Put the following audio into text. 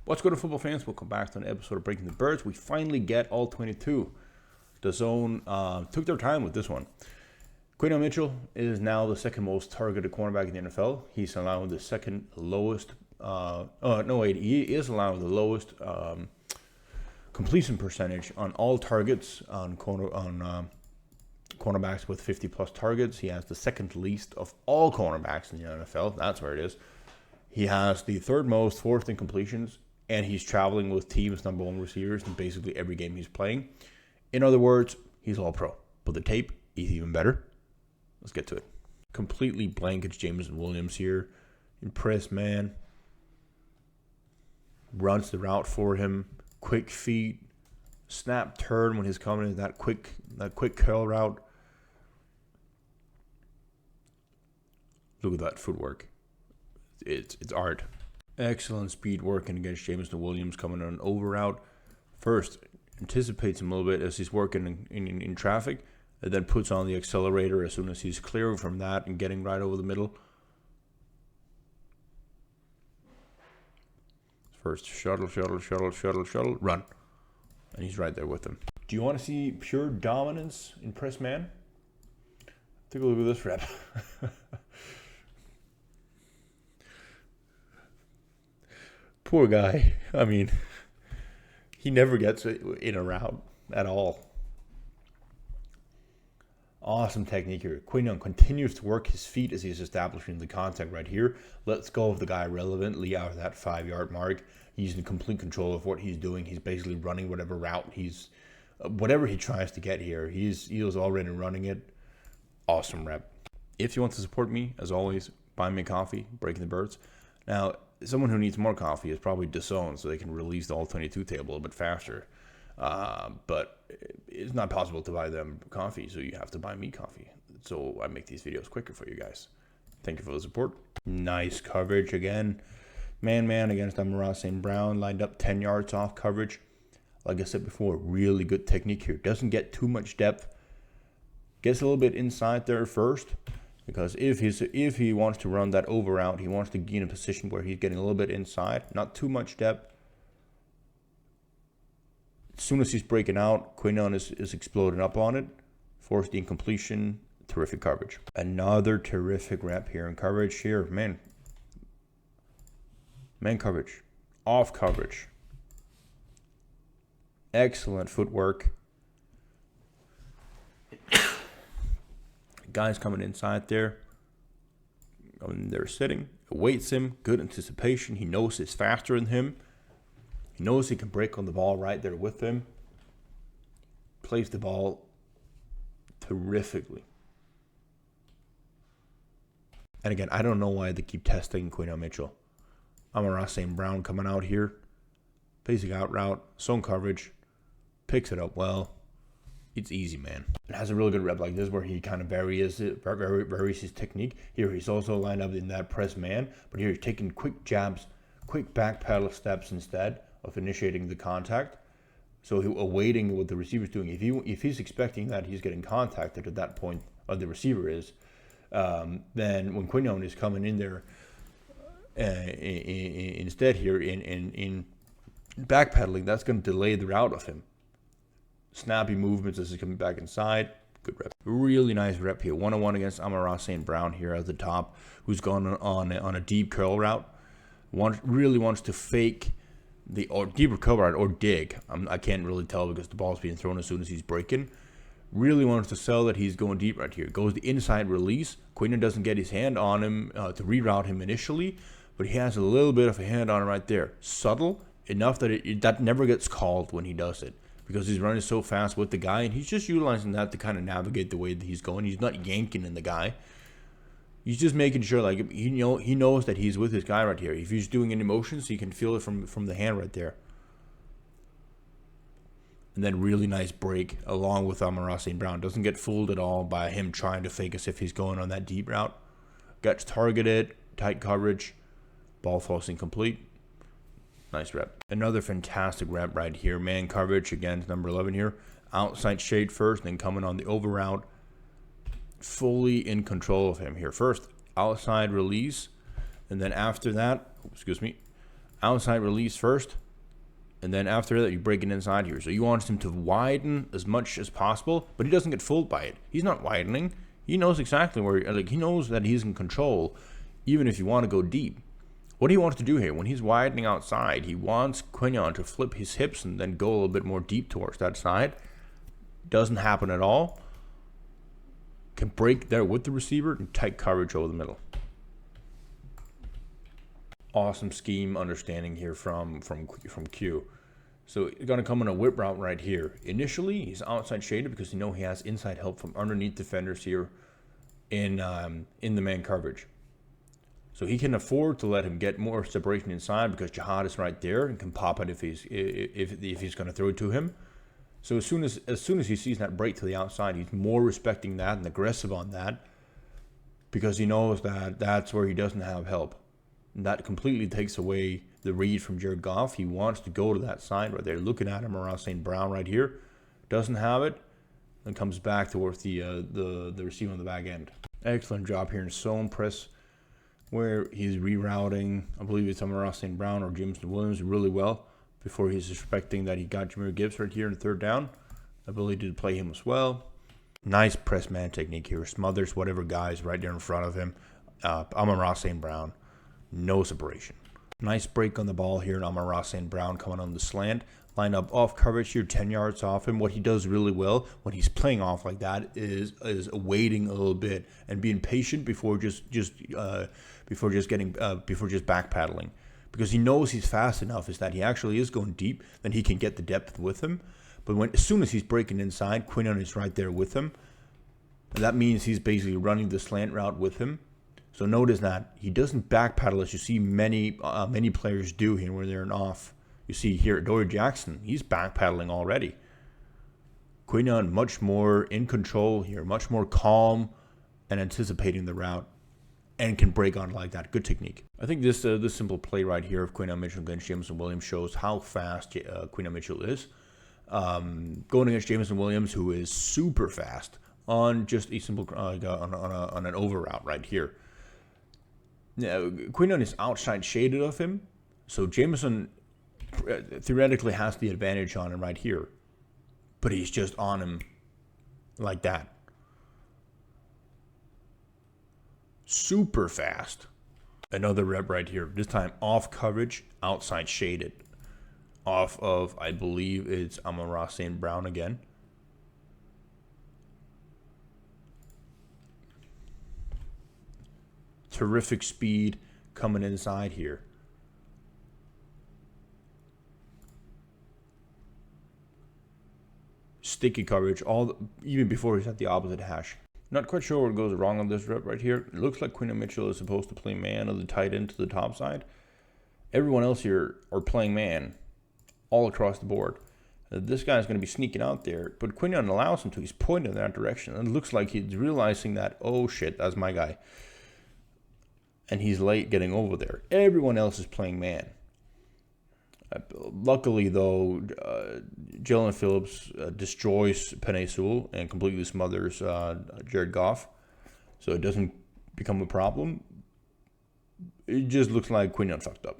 What's good, football fans? Welcome back to an episode of Breaking the Birds. We finally get all 22. The zone took their time with this one. Quinyon Mitchell is now the second most targeted cornerback in the NFL. He's allowing the second lowest. He is allowing the lowest completion percentage on all targets on cornerbacks with 50 plus targets. He has the second least of all cornerbacks in the NFL. That's where it is. He has the third most, fourth in completions, and he's traveling with teams' number one receivers in basically every game he's playing. In other words, he's all pro. But the tape is even better. Let's get to it. Completely blankets Jameson Williams here. Impressed man. Runs the route for him. Quick feet. Snap turn when he's coming in that quick curl route. Look at that footwork. It's art. Excellent speed working against Jameson Williams coming on an over route. First, anticipates him a little bit as he's working in traffic, and then puts on the accelerator as soon as he's clearing from that and getting right over the middle. First, shuttle, run. And he's right there with him. Do you want to see pure dominance in press man? Take a look at this rep. Poor guy. I mean, he never gets in a route at all. Awesome technique here. Quinyon continues to work his feet as he's establishing the contact right here. Lets go of the guy relevantly out of that 5-yard mark. He's in complete control of what he's doing. He's basically running whatever route whatever he tries to get here. He is already running it. Awesome rep. If you want to support me, as always, buy me a coffee, Breaking the Birds. Now, someone who needs more coffee is probably DAZN, so they can release the all-22 table a little bit faster. But it's not possible to buy them coffee, so you have to buy me coffee. So I make these videos quicker for you guys. Thank you for the support. Nice coverage again. Man against St. Brown. Lined up 10 yards off coverage. Like I said before, really good technique here. Doesn't get too much depth. Gets a little bit inside there first. Because if he wants to run that over route, he wants to get in a position where he's getting a little bit inside. Not too much depth. As soon as he's breaking out, Quinyon is exploding up on it. Forced the incompletion. Terrific coverage. Another terrific rep here in coverage here. Man coverage. Off coverage. Excellent footwork. Guys coming inside there. They're sitting. Awaits him. Good anticipation. He knows it's faster than him. He knows he can break on the ball right there with him. Plays the ball terrifically. And again, I don't know why they keep testing Quinyon Mitchell. St. Brown coming out here. Basic out route. Zone coverage. Picks it up well. It's easy, man. It has a really good rep like this where he kind of varies his technique. Here he's also lined up in that press man. But here he's taking quick jabs, quick back pedal steps instead of initiating the contact. So awaiting what the receiver's doing. If he's expecting that he's getting contacted at that point, or the receiver is, then when Quinyon is coming in there instead here in backpedaling, that's going to delay the route of him. Snappy movements as he's coming back inside. Good rep. Really nice rep here. 1-on-1 against St. Brown here at the top, who's gone on a deep curl route. Really wants to fake the deeper curl route or dig. I can't really tell because the ball's being thrown as soon as he's breaking. Really wants to sell that he's going deep right here. Goes the inside release. Quinyon doesn't get his hand on him to reroute him initially, but he has a little bit of a hand on him right there. Subtle enough that that never gets called when he does it, because he's running so fast with the guy, and he's just utilizing that to kind of navigate the way that he's going. He's not yanking in the guy. He's just making sure, like, he knows that he's with his guy right here. If he's doing any motions, he can feel it from the hand right there. And then really nice break along with St. Brown. Doesn't get fooled at all by him trying to fake as if he's going on that deep route. Gets targeted, tight coverage, ball falls incomplete. Nice rep. Another fantastic rep right here. Man coverage against number 11 here. Outside shade first, then coming on the over route. Fully in control of him here. First, outside release. And then after that, outside release first, and then after that you break it inside here. So you want him to widen as much as possible, but he doesn't get fooled by it. He's not widening. He knows exactly where, like, he knows that he's in control, even if you want to go deep. What he wants to do here, when he's widening outside, he wants Quinyon to flip his hips and then go a little bit more deep towards that side. Doesn't happen at all. Can break there with the receiver and tight coverage over the middle. Awesome scheme understanding here from Q. So he's going to come on a whip route right here. Initially, he's outside shaded because you know he has inside help from underneath defenders here in the man coverage. So he can afford to let him get more separation inside because Jihad is right there and can pop it if he's going to throw it to him. So as soon as he sees that break to the outside, he's more respecting that and aggressive on that because he knows that that's where he doesn't have help. And that completely takes away the read from Jared Goff. He wants to go to that side right there, looking at him around St. Brown right here. Doesn't have it, and comes back towards the receiver on the back end. Excellent job here in zone press, where he's rerouting, I believe it's Amara St. Brown or Jameson Williams really well before he's suspecting that he got Jahmyr Gibbs right here in third down. Ability to play him as well. Nice press man technique here. Smothers whatever guys right there in front of him. Amara St. Brown. No separation. Nice break on the ball here, and Amara St. Brown coming on the slant. Line up off coverage here, 10 yards off him. What he does really well when he's playing off like that is waiting a little bit and being patient before just backpedaling, because he knows he's fast enough is that he actually is going deep, then he can get the depth with him. But as soon as he's breaking inside, Quinyon is right there with him. And that means he's basically running the slant route with him. So notice that he doesn't backpedal as you see many players do here when they're in off. You see here, Dory Jackson, he's backpedaling already. Quinyon much more in control here, much more calm and anticipating the route, and can break on like that. Good technique. I think this simple play right here of Quinyon Mitchell against Jameson Williams shows how fast Quinyon Mitchell is. Going against Jameson Williams, who is super fast on just a simple on an over route right here. Now, Quinyon is outside shaded of him, so Jameson theoretically has the advantage on him right here, but he's just on him like that. Super fast. Another rep right here, this time off coverage, outside shaded. Off of, I believe it's Amara St. Brown again. Terrific speed coming inside here. Sticky coverage, even before he's at the opposite hash. Not quite sure what goes wrong on this rep right here. It looks like Quinyon Mitchell is supposed to play man of the tight end to the top side. Everyone else here are playing man all across the board. This guy's going to be sneaking out there, but Quinyon allows him to. He's pointing in that direction. And it looks like he's realizing that, oh shit, that's my guy. And he's late getting over there. Everyone else is playing man. Luckily, though, Jalen Phillips destroys Penei Sewell and completely smothers Jared Goff. So it doesn't become a problem. It just looks like Quinyon fucked up.